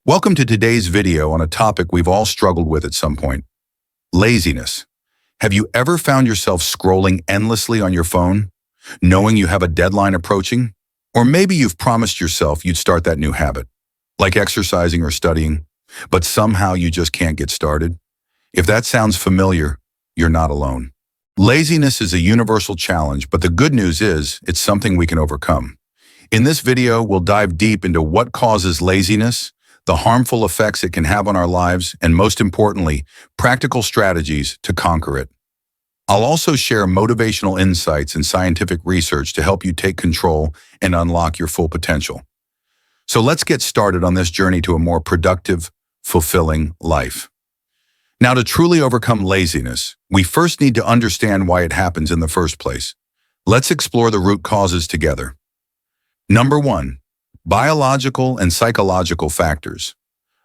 Welcome to today's video on a topic we've all struggled with at some point: laziness. Have you ever found yourself scrolling endlessly on your phone, knowing you have a deadline approaching? Or maybe you've promised yourself you'd start that new habit, like exercising or studying, but somehow you just can't get started? If that sounds familiar, you're not alone. Laziness is a universal challenge, but the good news is it's something we can overcome. In this video, we'll dive deep into what causes laziness, the harmful effects it can have on our lives, and most importantly, practical strategies to conquer it. I'll also share motivational insights and scientific research to help you take control and unlock your full potential. So let's get started on this journey to a more productive, fulfilling life. Now, to truly overcome laziness, we first need to understand why it happens in the first place. Let's explore the root causes together. Number 1. Biological and psychological factors.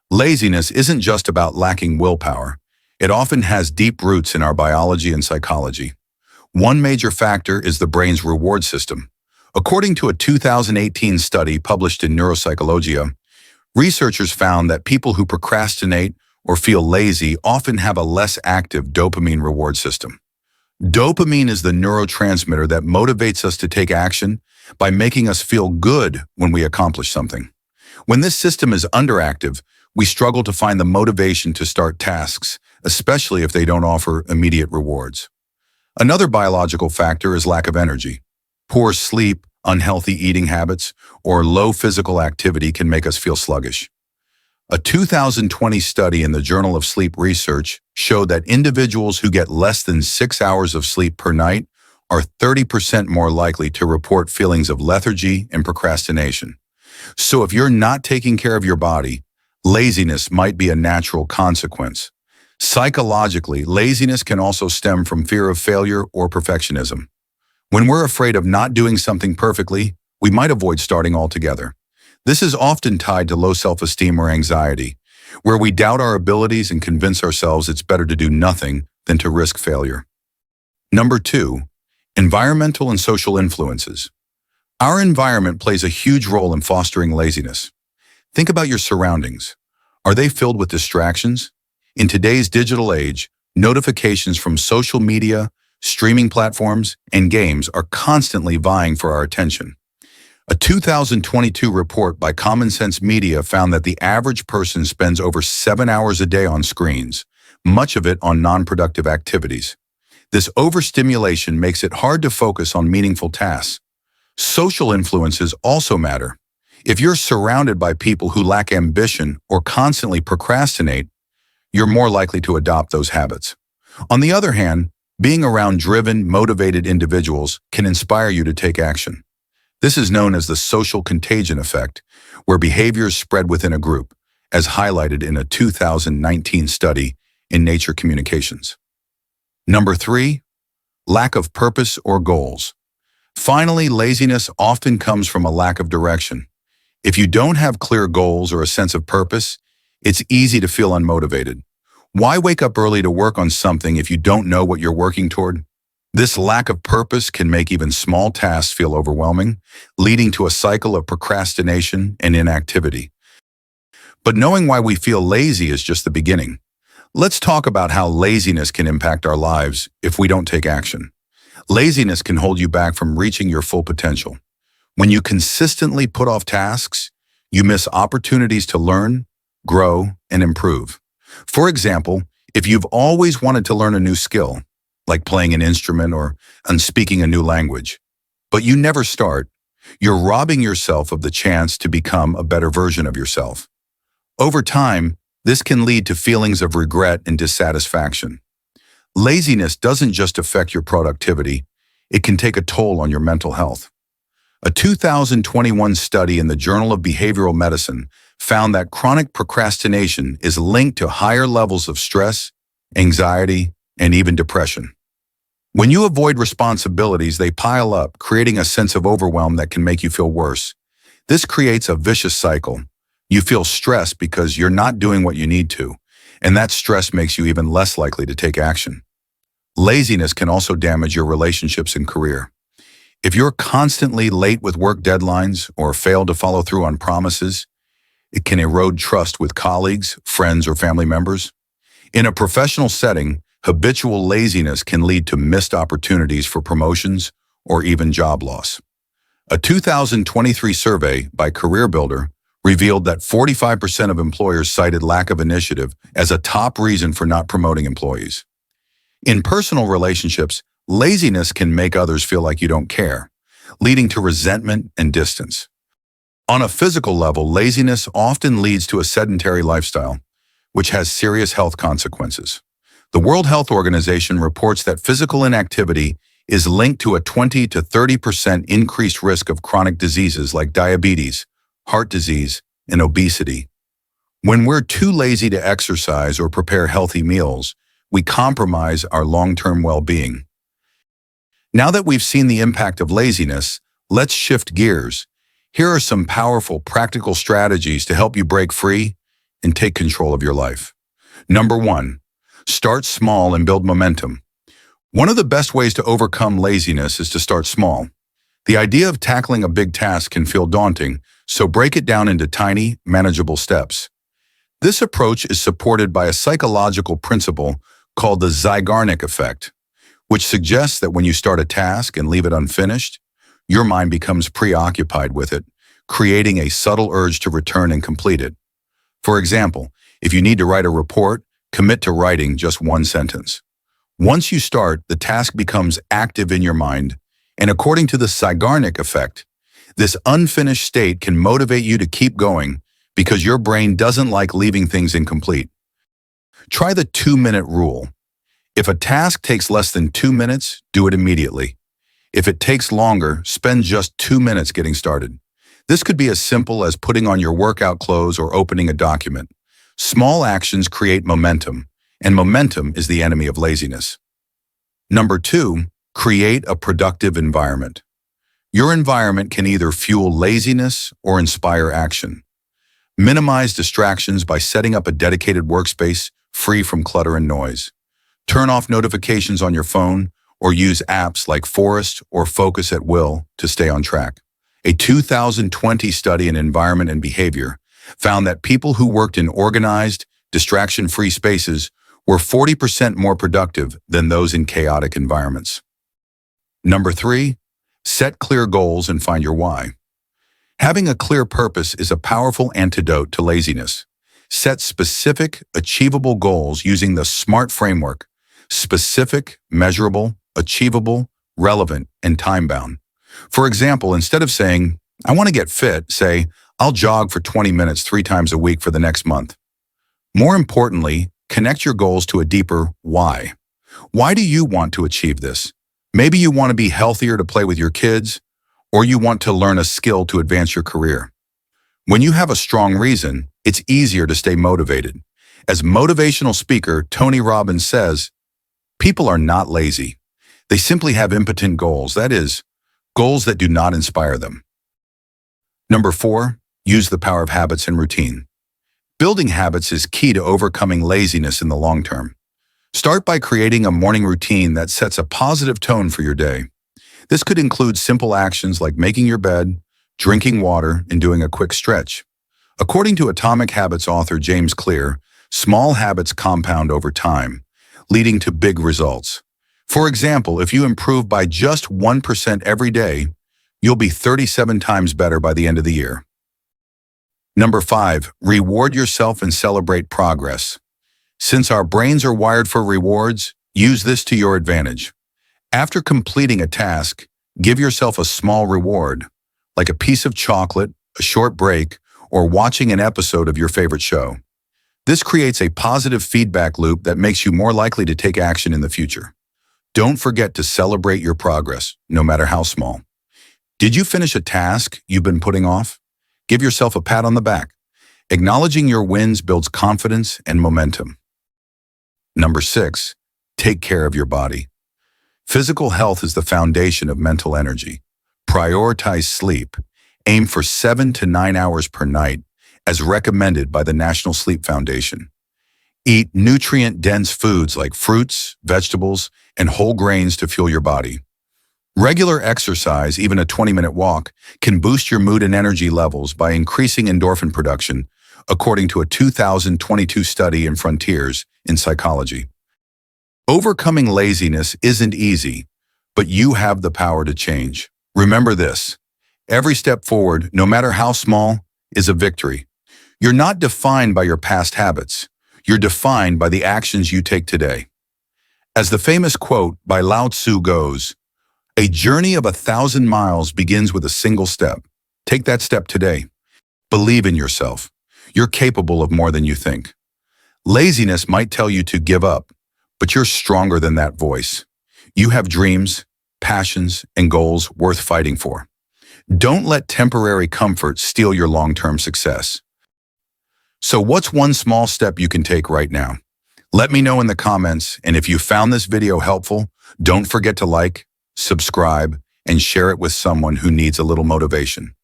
Laziness isn't just about lacking willpower. It often has deep roots in our biology and psychology. One major factor is the brain's reward system. According to a 2018 study published in Neuropsychologia, researchers found that people who procrastinate or feel lazy often have a less active dopamine reward system. Dopamine is the neurotransmitter that motivates us to take action by making us feel good when we accomplish something. When this system is underactive, we struggle to find the motivation to start tasks, especially if they don't offer immediate rewards. Another biological factor is lack of energy. Poor sleep, unhealthy eating habits, or low physical activity can make us feel sluggish. A 2020 study in the Journal of Sleep Research showed that individuals who get less than 6 hours of sleep per night are 30% more likely to report feelings of lethargy and procrastination. So if you're not taking care of your body, laziness might be a natural consequence. Psychologically, laziness can also stem from fear of failure or perfectionism. When we're afraid of not doing something perfectly, we might avoid starting altogether. This is often tied to low self-esteem or anxiety, where we doubt our abilities and convince ourselves it's better to do nothing than to risk failure. Number 2. Environmental and social influences. Our environment plays a huge role in fostering laziness. Think about your surroundings. Are they filled with distractions? In today's digital age, notifications from social media, streaming platforms, and games are constantly vying for our attention. A 2022 report by Common Sense Media found that the average person spends over 7 hours a day on screens, much of it on non-productive activities. This overstimulation makes it hard to focus on meaningful tasks. Social influences also matter. If you're surrounded by people who lack ambition or constantly procrastinate, you're more likely to adopt those habits. On the other hand, being around driven, motivated individuals can inspire you to take action. This is known as the social contagion effect, where behaviors spread within a group, as highlighted in a 2019 study in Nature Communications. Number 3. Lack of purpose or goals. Finally, laziness often comes from a lack of direction. If you don't have clear goals or a sense of purpose, it's easy to feel unmotivated. Why wake up early to work on something if you don't know what you're working toward? This lack of purpose can make even small tasks feel overwhelming, leading to a cycle of procrastination and inactivity. But knowing why we feel lazy is just the beginning. Let's talk about how laziness can impact our lives if we don't take action. Laziness can hold you back from reaching your full potential. When you consistently put off tasks, you miss opportunities to learn, grow, and improve. For example, if you've always wanted to learn a new skill, like playing an instrument or speaking a new language, but you never start, you're robbing yourself of the chance to become a better version of yourself. Over time, this can lead to feelings of regret and dissatisfaction. Laziness doesn't just affect your productivity, it can take a toll on your mental health. A 2021 study in the Journal of Behavioral Medicine found that chronic procrastination is linked to higher levels of stress, anxiety, and even depression. When you avoid responsibilities, they pile up, creating a sense of overwhelm that can make you feel worse. This creates a vicious cycle. You feel stressed because you're not doing what you need to, and that stress makes you even less likely to take action. Laziness can also damage your relationships and career. If you're constantly late with work deadlines or fail to follow through on promises, It can erode trust with colleagues, friends, or family members. In a professional setting, habitual laziness can lead to missed opportunities for promotions or even job loss. A 2023 survey by CareerBuilder revealed that 45% of employers cited lack of initiative as a top reason for not promoting employees. In personal relationships, laziness can make others feel like you don't care, leading to resentment and distance. On a physical level, laziness often leads to a sedentary lifestyle, which has serious health consequences. The World Health Organization reports that physical inactivity is linked to a 20 to 30% increased risk of chronic diseases like diabetes, heart disease, and obesity. When we're too lazy to exercise or prepare healthy meals, we compromise our long-term well-being. Now that we've seen the impact of laziness, let's shift gears. Here are some powerful, practical strategies to help you break free and take control of your life. Number 1, start small and build momentum. One of the best ways to overcome laziness is to start small. The idea of tackling a big task can feel daunting, so break it down into tiny, manageable steps. This approach is supported by a psychological principle called the Zeigarnik effect, which suggests that when you start a task and leave it unfinished, your mind becomes preoccupied with it, creating a subtle urge to return and complete it. For example, if you need to write a report, commit to writing just one sentence. Once you start, the task becomes active in your mind, and according to the Zeigarnik effect, this unfinished state can motivate you to keep going because your brain doesn't like leaving things incomplete. Try the 2-minute rule. If a task takes less than 2 minutes, do it immediately. If it takes longer, spend just 2 minutes getting started. This could be as simple as putting on your workout clothes or opening a document. Small actions create momentum, and momentum is the enemy of laziness. Number 2, create a productive environment. Your environment can either fuel laziness or inspire action. Minimize distractions by setting up a dedicated workspace free from clutter and noise. Turn off notifications on your phone or use apps like Forest or Focus at Will to stay on track. A 2020 study in environment and behavior found that people who worked in organized, distraction-free spaces were 40% more productive than those in chaotic environments. Number 3, set clear goals and find your why. Having a clear purpose is a powerful antidote to laziness. Set specific, achievable goals using the SMART framework: specific, measurable, achievable, relevant, and time-bound. For example, instead of saying, "I want to get fit," say, "I'll jog for 20 minutes 3 times a week for the next month." More importantly, connect your goals to a deeper why. Why do you want to achieve this? Maybe you want to be healthier to play with your kids, or you want to learn a skill to advance your career. When you have a strong reason, it's easier to stay motivated. As motivational speaker Tony Robbins says, people are not lazy. They simply have impotent goals, that is, goals that do not inspire them. Number 4, use the power of habits and routine. Building habits is key to overcoming laziness in the long term. Start by creating a morning routine that sets a positive tone for your day. This could include simple actions like making your bed, drinking water, and doing a quick stretch. According to Atomic Habits author James Clear, small habits compound over time, leading to big results. For example, if you improve by just 1% every day, you'll be 37 times better by the end of the year. Number 5, reward yourself and celebrate progress. Since our brains are wired for rewards, use this to your advantage. After completing a task, give yourself a small reward, like a piece of chocolate, a short break, or watching an episode of your favorite show. This creates a positive feedback loop that makes you more likely to take action in the future. Don't forget to celebrate your progress, no matter how small. Did you finish a task you've been putting off? Give yourself a pat on the back. Acknowledging your wins builds confidence and momentum. Number 6, take care of your body. Physical health is the foundation of mental energy. Prioritize sleep. Aim for 7 to 9 hours per night, as recommended by the National Sleep Foundation. Eat nutrient-dense foods like fruits, vegetables, and whole grains to fuel your body. Regular exercise, even a 20-minute walk, can boost your mood and energy levels by increasing endorphin production, according to a 2022 study in Frontiers in Psychology. Overcoming laziness isn't easy, but you have the power to change. Remember this: every step forward, no matter how small, is a victory. You're not defined by your past habits. You're defined by the actions you take today. As the famous quote by Lao Tzu goes, "A journey of 1,000 miles begins with a single step." Take that step today. Believe in yourself. You're capable of more than you think. Laziness might tell you to give up, but you're stronger than that voice. You have dreams, passions, and goals worth fighting for. Don't let temporary comfort steal your long-term success. So what's one small step you can take right now? Let me know in the comments, and if you found this video helpful, don't forget to like, subscribe, and share it with someone who needs a little motivation.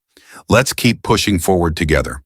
Let's keep pushing forward together.